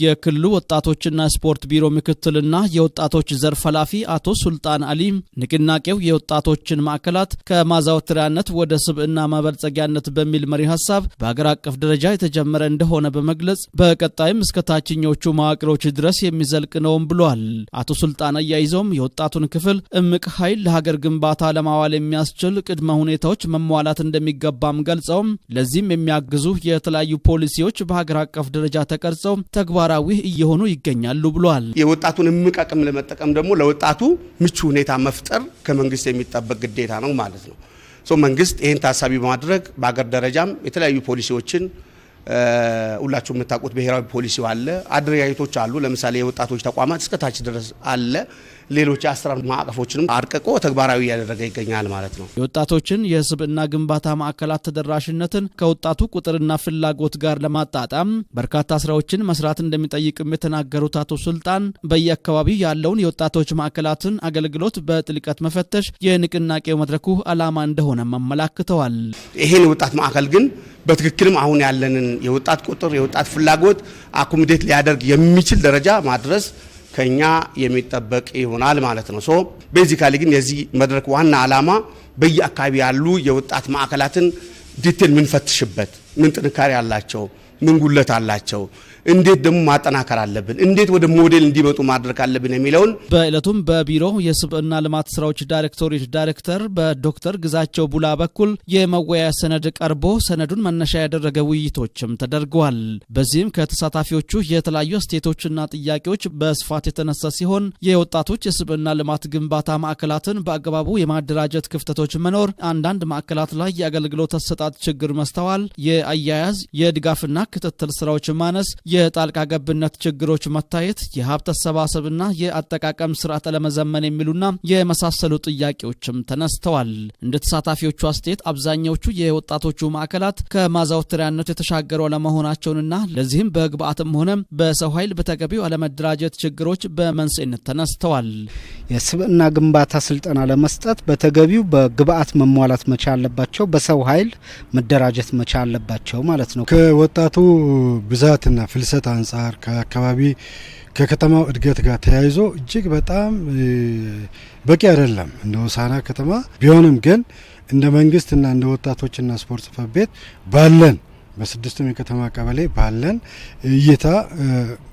የክልሉ ወጣቶችና ስፖርት ቢሮ ምክትልና የወጣቶች ዘርፍ ኃላፊ አቶ ሱልጣን አሊ ንቅናቄው የወጣቶችን ማዕከላት ከማዛወትሪያነት ወደ ስብዕና ማበልጸጊያነት በሚል መሪ ሐሳብ በአገር አቀፍ ደረጃ የተጀመረ እንደሆነ በመግለጽ በቀጣይም እስከ ታችኞቹ መዋቅሮች ድረስ የሚዘልቅ ነውም ብሏል። አቶ ሱልጣን አያይዘውም የወጣቱን ክፍል እምቅ ኃይል ለሀገር ግንባታ ለማዋል የሚያስችል ቅድመ ሁኔታዎች መሟላት እንደሚገባም ገልጸው ለዚህም የሚያግዙ የተለያዩ ፖሊሲዎች በሀገር አቀፍ ደረጃ ተቀርጸው ተግባራዊ እየሆኑ ይገኛሉ ብሏል። የወጣቱን እምቅ አቅም ለመጠቀም ደግሞ ለወጣቱ ምቹ ሁኔታ መፍጠር ከመንግስት የሚጠበቅ ግዴታ ነው ማለት ነው። መንግስት ይህን ታሳቢ በማድረግ በአገር ደረጃም የተለያዩ ፖሊሲዎችን ሁላችሁ የምታውቁት ብሔራዊ ፖሊሲው አለ፣ አደረጃጀቶች አሉ። ለምሳሌ የወጣቶች ተቋማት እስከ ታች ድረስ አለ። ሌሎች አሰራር ማዕቀፎችንም አርቅቆ ተግባራዊ ያደረገ ይገኛል ማለት ነው። የወጣቶችን የስብዕና ግንባታ ማዕከላት ተደራሽነትን ከወጣቱ ቁጥርና ፍላጎት ጋር ለማጣጣም በርካታ ስራዎችን መስራት እንደሚጠይቅም የተናገሩት አቶ ሱልጣን በየአካባቢው ያለውን የወጣቶች ማዕከላትን አገልግሎት በጥልቀት መፈተሽ የንቅናቄው መድረኩ ዓላማ እንደሆነም አመላክተዋል። ይሄን የወጣት ማዕከል ግን በትክክልም አሁን ያለንን የወጣት ቁጥር የወጣት ፍላጎት አኮሞዴት ሊያደርግ የሚችል ደረጃ ማድረስ ከኛ የሚጠበቅ ይሆናል ማለት ነው። ቤዚካሊ ግን የዚህ መድረክ ዋና ዓላማ በየአካባቢ ያሉ የወጣት ማዕከላትን ዲቴል ምንፈትሽበት፣ ምን ጥንካሬ አላቸው፣ ምን ጉለት አላቸው፣ እንዴት ደግሞ ማጠናከር አለብን፣ እንዴት ወደ ሞዴል እንዲመጡ ማድረግ አለብን የሚለውን በእለቱም በቢሮው የስብዕና ልማት ስራዎች ዳይሬክቶሬት ዳይሬክተር በዶክተር ግዛቸው ቡላ በኩል የመወያያ ሰነድ ቀርቦ ሰነዱን መነሻ ያደረገ ውይይቶችም ተደርገዋል። በዚህም ከተሳታፊዎቹ የተለያዩ አስተያየቶችና ጥያቄዎች በስፋት የተነሳ ሲሆን የወጣቶች የስብዕና ልማት ግንባታ ማዕከላትን በአግባቡ የማደራጀት ክፍተቶች መኖር፣ አንዳንድ ማዕከላት ላይ የአገልግሎት አሰጣጥ ችግር መስተዋል፣ የአያያዝ የድጋፍና ክትትል ስራዎች ማነስ፣ የጣልቃ ገብነት ችግሮች መታየት፣ የሀብት አሰባሰብና የአጠቃቀም ስርዓት ለመዘመን የሚሉና የመሳሰሉ ጥያቄዎችም ተነስተዋል። እንደ ተሳታፊዎቹ አስተያየት አብዛኛዎቹ የወጣቶቹ ማዕከላት ከማዛወትሪያነት የተሻገሩ አለመሆናቸውንና ለዚህም በግብአትም ሆነ በሰው ኃይል በተገቢው አለመደራጀት ችግሮች በመንስኤነት ተነስተዋል። የስብዕና ግንባታ ስልጠና ለመስጠት በተገቢው በግብአት መሟላት መቻል አለባቸው፣ በሰው ኃይል መደራጀት መቻል አለባቸው ማለት ነው። ከወጣቱ ብዛትና ፍልሰት አንጻር ከአካባቢ ከከተማው እድገት ጋር ተያይዞ እጅግ በጣም በቂ አይደለም እንደ ሆሳዕና ከተማ ቢሆንም ግን እንደ መንግስትና እንደ ወጣቶችና ስፖርት ጽሕፈት ቤት ባለን በስድስቱም የከተማ ቀበሌ ባለን እይታ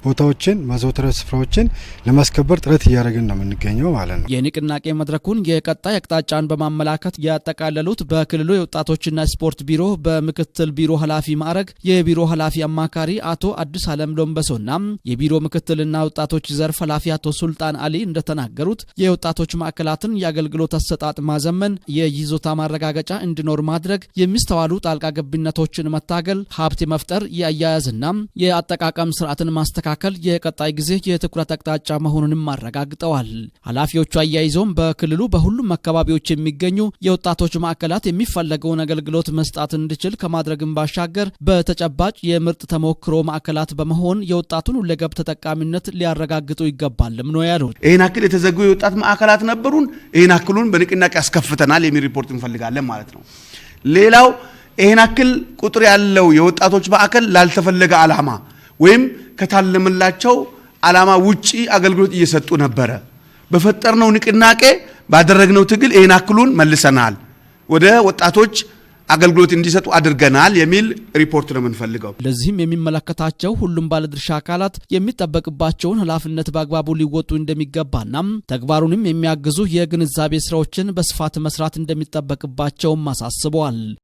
ቦታዎችን ማዘውተሪያ ስፍራዎችን ለማስከበር ጥረት እያደረግን ነው የምንገኘው ማለት ነው። የንቅናቄ መድረኩን የቀጣይ አቅጣጫን በማመላከት ያጠቃለሉት በክልሉ የወጣቶችና ስፖርት ቢሮ በምክትል ቢሮ ኃላፊ ማዕረግ የቢሮ ኃላፊ አማካሪ አቶ አዲስ አለም ሎምበሶና የቢሮ ምክትልና ወጣቶች ዘርፍ ኃላፊ አቶ ሱልጣን አሊ እንደተናገሩት የወጣቶች ማዕከላትን የአገልግሎት አሰጣጥ ማዘመን፣ የይዞታ ማረጋገጫ እንዲኖር ማድረግ፣ የሚስተዋሉ ጣልቃ ገብነቶችን መታገል፣ ሀብት መፍጠር፣ የአያያዝና የአጠቃቀም ስርዓትን ማስተካከል የቀጣይ ጊዜ የትኩረት አቅጣጫ መሆኑንም አረጋግጠዋል። ኃላፊዎቹ አያይዘውም በክልሉ በሁሉም አካባቢዎች የሚገኙ የወጣቶች ማዕከላት የሚፈለገውን አገልግሎት መስጣት እንዲችል ከማድረግም ባሻገር በተጨባጭ የምርጥ ተሞክሮ ማዕከላት በመሆን የወጣቱን ሁለገብ ተጠቃሚነት ሊያረጋግጡ ይገባልም ነው ያሉት። ይህን አክል የተዘጉ የወጣት ማዕከላት ነበሩን፣ ይህን አክሉን በንቅናቄ ያስከፍተናል የሚል ሪፖርት እንፈልጋለን ማለት ነው። ሌላው ይህን አክል ቁጥር ያለው የወጣቶች ማዕከል ላልተፈለገ ዓላማ ወይም ከታለመላቸው ዓላማ ውጪ አገልግሎት እየሰጡ ነበረ። በፈጠርነው ንቅናቄ ባደረግነው ትግል ይህን አክሉን መልሰናል፣ ወደ ወጣቶች አገልግሎት እንዲሰጡ አድርገናል የሚል ሪፖርት ነው የምንፈልገው። ለዚህም የሚመለከታቸው ሁሉም ባለድርሻ አካላት የሚጠበቅባቸውን ኃላፊነት በአግባቡ ሊወጡ እንደሚገባና ተግባሩንም የሚያግዙ የግንዛቤ ስራዎችን በስፋት መስራት እንደሚጠበቅባቸውም አሳስበዋል።